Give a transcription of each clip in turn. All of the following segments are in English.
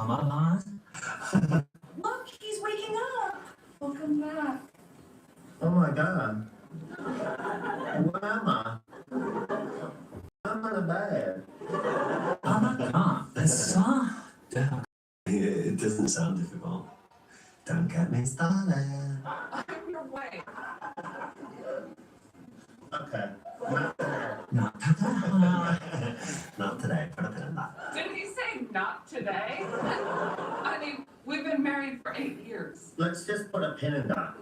come alive. Look, he's waking up. Welcome back. Oh my God. Where am I? I'm in a bed. Oh my God, that's so difficult. It doesn't sound difficult. Don't get me started. I'm your wife. Okay. Not today. Not today. Put a pin in that. Didn't he say not today? I mean, we've been married for 8 years. Let's just put a pin in that.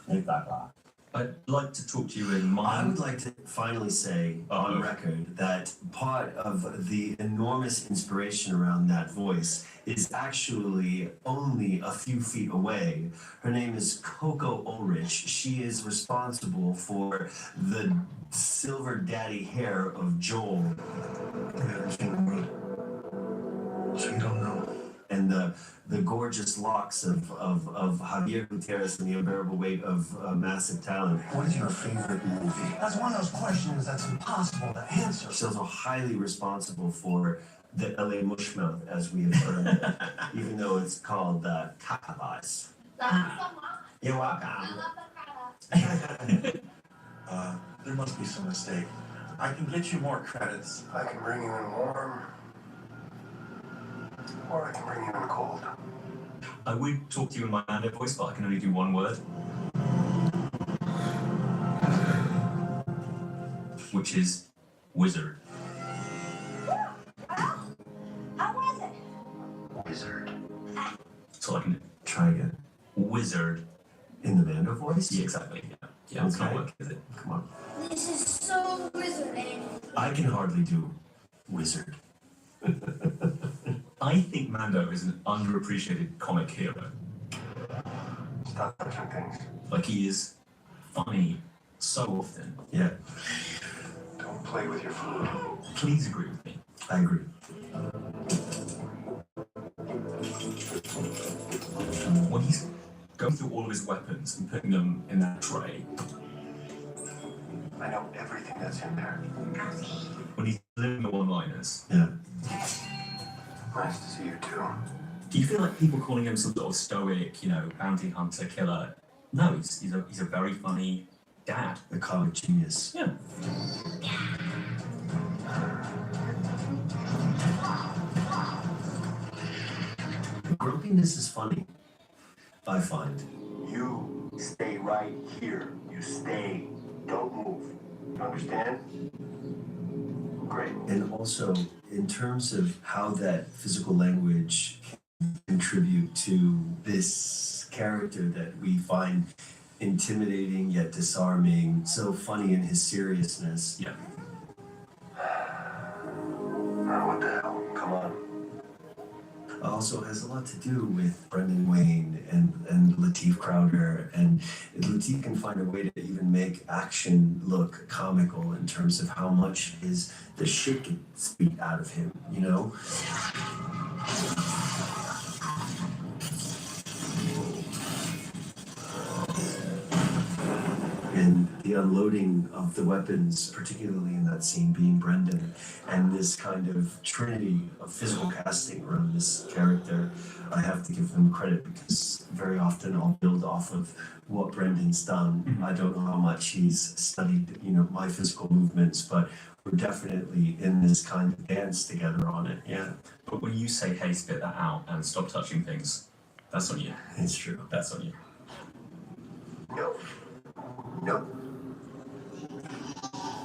Leave that lie. I'd like to talk to you in my... I would like to finally say on record that part of the enormous inspiration around that voice is actually only a few feet away. Her name is Coco Ulrich. She is responsible for the silver daddy hair of Joel. So you don't know. And the gorgeous locks of Javier Gutierrez and the unbearable weight of massive talent. What is your favorite movie? That's one of those questions that's impossible to answer. She's also highly responsible for the LA Mushmouth, as we have heard, even though it's called Cacabas. You're welcome. There must be some mistake. I can get you more credits. I can bring you in warm, or I can bring you in cold. I would talk to you in my Mando voice, but I can only do one word. Which is wizard. How was it? Wizard. That's all I can do. Try again. Wizard. In the Mando voice? Yeah, exactly. Yeah, it's not working, is it? Come on. This is so wizarding. I can hardly do wizard. I think Mando is an underappreciated comic hero. Stop touching things. Like, he is funny so often. Yeah, Don't play with your food. Please agree with me. I agree. When he's going through all of his weapons and putting them in that tray, I know everything that's in there. when he's delivering the one-liners, Yeah. Nice to see you too. do you feel like people calling him some sort of stoic, bounty hunter killer? No, he's a very funny dad. The comic genius. Yeah. Grumpiness is funny, I find. You stay right here. You stay. Don't move. You understand? Great. And also, in terms of how that physical language can contribute to this character that we find intimidating yet disarming, so funny in his seriousness. Yeah. What the hell? Come on. Also has a lot to do with Brendan Wayne and Lateef Crowder, and Lateef can find a way to even make action look comical in terms of how much the shit gets beat out of him, And the unloading of the weapons, particularly in that scene, being Brendan, and this kind of trinity of physical casting around this character, I have to give them credit because very often I'll build off of what Brendan's done. Mm-hmm. I don't know how much he's studied, my physical movements, but we're definitely in this kind of dance together on it. Yeah, But when you say, hey, spit that out and stop touching things, that's on you. it's true. That's on you. Nope. Nope.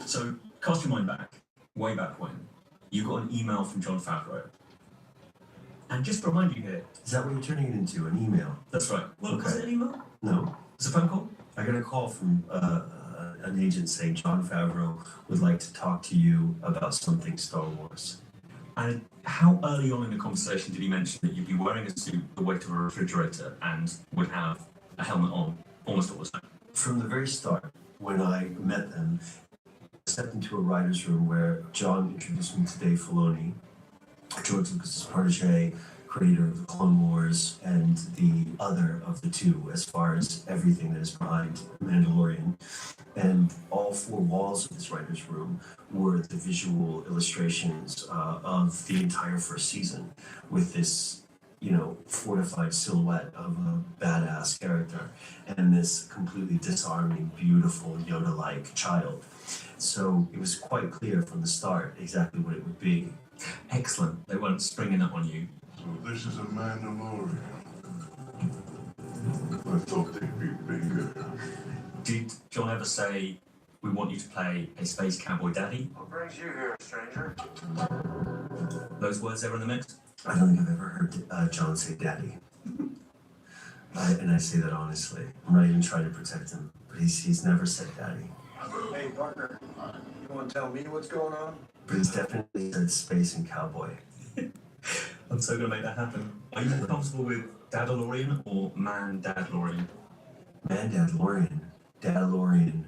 So, cast your mind back, way back when. You got an email from Jon Favreau. And just to remind you here, Is that what you're turning it into? An email? that's right. Well, was Okay. it an email? No. Was it a phone call? I got a call from an agent saying Jon Favreau would like to talk to you about something Star Wars. And how early on in the conversation did he mention that you'd be wearing a suit the weight of a refrigerator and would have a helmet on almost all the time? From the very start, when I met them, I stepped into a writer's room where John introduced me to Dave Filoni, George Lucas's protege, creator of the Clone Wars and the other of the two, as far as everything that is behind Mandalorian. And all four walls of this writer's room were the visual illustrations of the entire first season, with this, fortified silhouette of a badass character and this completely disarming, beautiful Yoda-like child. So it was quite clear from the start exactly what it would be. Excellent. They weren't springing up on you. So this is a Mandalorian. I thought they'd be bigger. Did John ever say, we want you to play a space cowboy daddy? What brings you here, stranger? Those words ever in the mix? I don't think I've ever heard John say daddy. And I say that honestly. I'm not even trying to protect him, but he's never said daddy. Hey, partner, you want to tell me what's going on? But he's definitely said space and cowboy. I'm so going to make that happen. Are you more comfortable with Dadalorian or Man-Dadalorian? Man-Dadalorian, Dadalorian,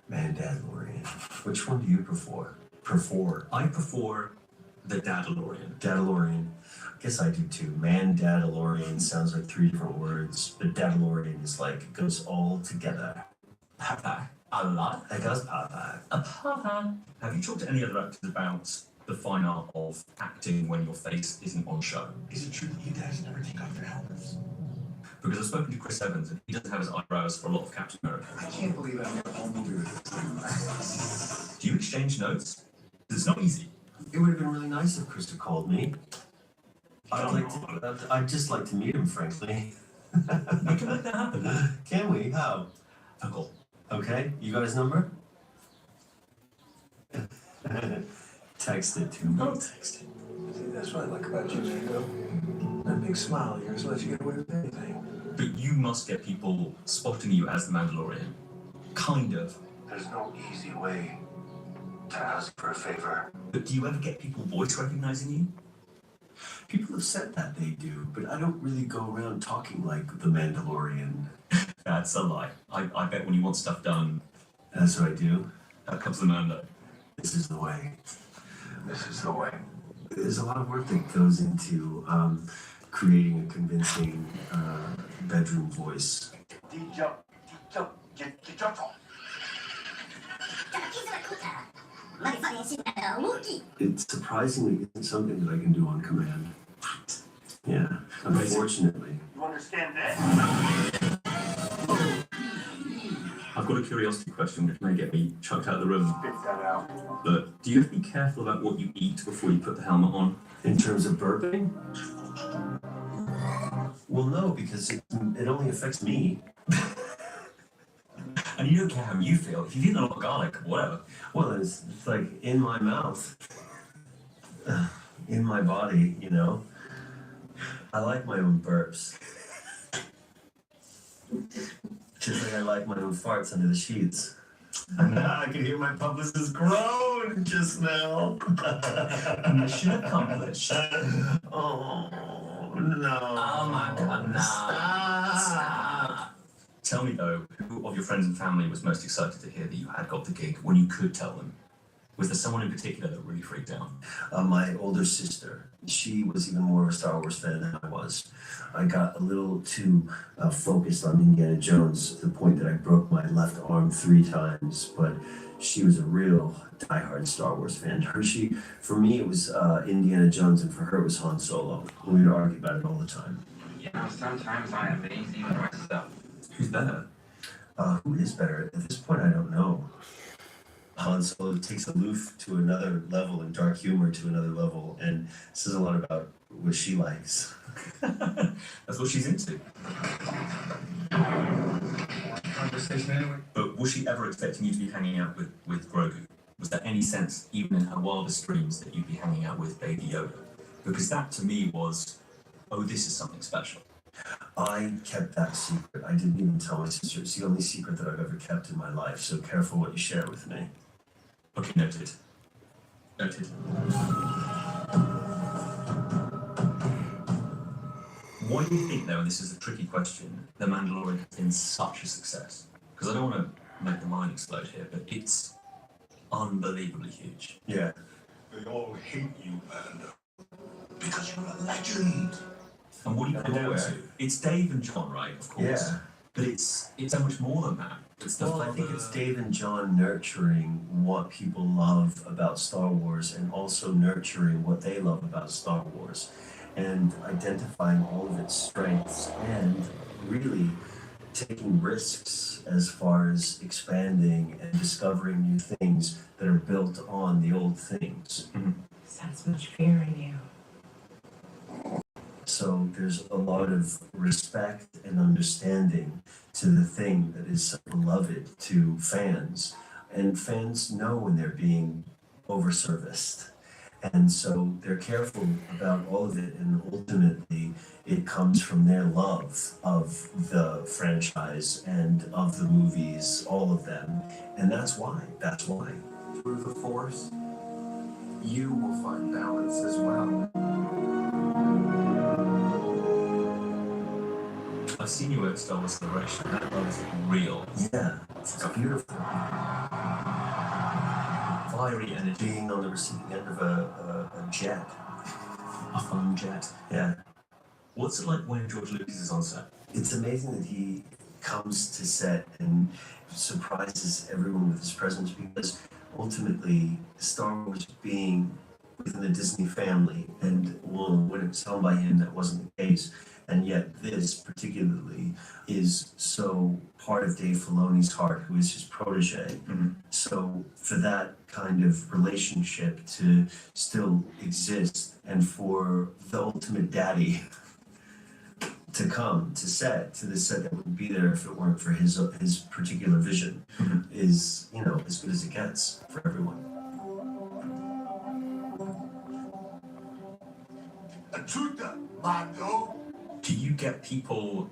Man-Dadalorian. Which one do you prefer? I prefer the Dadalorian. Dadalorian. I guess I do too. Man-Dadalorian sounds like three different words, but Dadalorian is like, it goes all together. Papa. A lot. That goes Papa. A papa. Have you talked to any other actors about the fine art of acting when your face isn't on show? Is it true that you guys never take off your helmets? Because I've spoken to Chris Evans and he doesn't have his eyebrows for a lot of Captain America. I can't believe I'm in a whole movie with this thing. Do you exchange notes? It's not easy. It would have been really nice if Krista called me. I'd just like to meet him, frankly. We can make that happen. Can we? How? Uncle. Okay, you got his number? Text it to me. I'll text him. See, that's what I like about you, Django. That big smile of yours lets you get away with anything. But you must get people spotting you as the Mandalorian. Kind of. There's no easy way to ask for a favor. But do you ever get people voice recognizing you? People have said that they do, but I don't really go around talking like the Mandalorian. That's a lie. I bet when you want stuff done, That's what I do. out comes the Mando. This is the way. This is the way. There's a lot of work that goes into creating a convincing bedroom voice. It surprisingly isn't something that I can do on command. Yeah, unfortunately. You understand this? I've got a curiosity question which may get me chucked out of the room. Spit that out. But do you have to be careful about what you eat before you put the helmet on? In terms of burping? Well, no, because it only affects me. And you don't care how you feel. If you've eaten a lot of garlic or whatever. Well, it's like in my mouth, in my body, I like my own burps. Just like I like my own farts under the sheets. I can hear my publicist groan just now. Mission accomplished. Oh, no. Oh my God, no. Stop. Tell me though, who of your friends and family was most excited to hear that you had got the gig when you could tell them? Was there someone in particular that really freaked out? My older sister. She was even more of a Star Wars fan than I was. I got a little too focused on Indiana Jones to the point that I broke my left arm 3 times, but she was a real diehard Star Wars fan. For me, it was Indiana Jones, and for her, it was Han Solo. We would argue about it all the time. Sometimes I amaze even myself. Who's better? Who is better? At this point, I don't know. Han Solo takes aloof to another level and dark humor to another level, and says a lot about what she likes. That's what she's into. Conversation anyway. But was she ever expecting you to be hanging out with Grogu? Was there any sense, even in her wildest dreams, that you'd be hanging out with Baby Yoda? Because that to me was, oh, this is something special. I kept that secret. I didn't even tell my sister. It's the only secret that I've ever kept in my life, so careful what you share with me. Okay, noted. Noted. Why do you think, though, and this is a tricky question, The Mandalorian has been such a success? Because I don't want to make the mind explode here, but it's unbelievably huge. Yeah. They all hate you, Mando. Because you're a legend. And what do you Out of compare it nowhere. to? It's Dave and John, right? Of course. Yeah. But it's so much more than that. It's the Well, I think father- it's Dave and John nurturing what people love about Star Wars and also nurturing what they love about Star Wars and identifying all of its strengths and really taking risks as far as expanding and discovering new things that are built on the old things. Sense much fear in you. So there's a lot of respect and understanding to the thing that is so beloved to fans. And fans know when they're being overserviced. And so they're careful about all of it. And ultimately, it comes from their love of the franchise and of the movies, all of them. And that's why. That's why. Through the Force, you will find balance as well. I've seen you at Star Wars Celebration. That love is real. Yeah, it's beautiful. Fiery energy. Being on the receiving end of a jet. A fun jet. Yeah. What's it like when George Lucas is on set? It's amazing that he comes to set and surprises everyone with his presence because ultimately Star Wars being within the Disney family, and well, when it was held by him that wasn't the case, and yet this particularly is so part of Dave Filoni's heart, who is his protege. So for that kind of relationship to still exist and for the ultimate daddy to come to the set that wouldn't be there if it weren't for his particular vision is, you know, as good as it gets for everyone. Achuta, Mando. Do you get people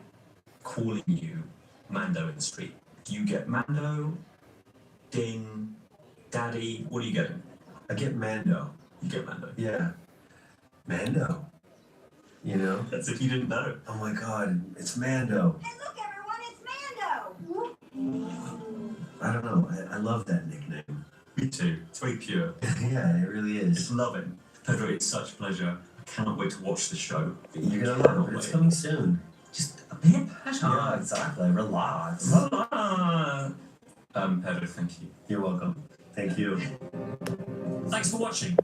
calling you Mando in the street? Do you get Mando, Ding, Daddy? What are you getting? I get Mando. You get Mando. Yeah. Mando. You know? That's if you didn't know. Oh my god, it's Mando. Hey, look, everyone, it's Mando. I don't know. I love that nickname. Me too. It's very pure. Yeah, it really is. It's loving. Pedro, it's such a pleasure. I cannot wait to watch the show. You're gonna love it. It's coming soon. Just a bit patient. Yeah, exactly. Relax. Pedro, thank you. You're welcome. Thank you. Thanks for watching.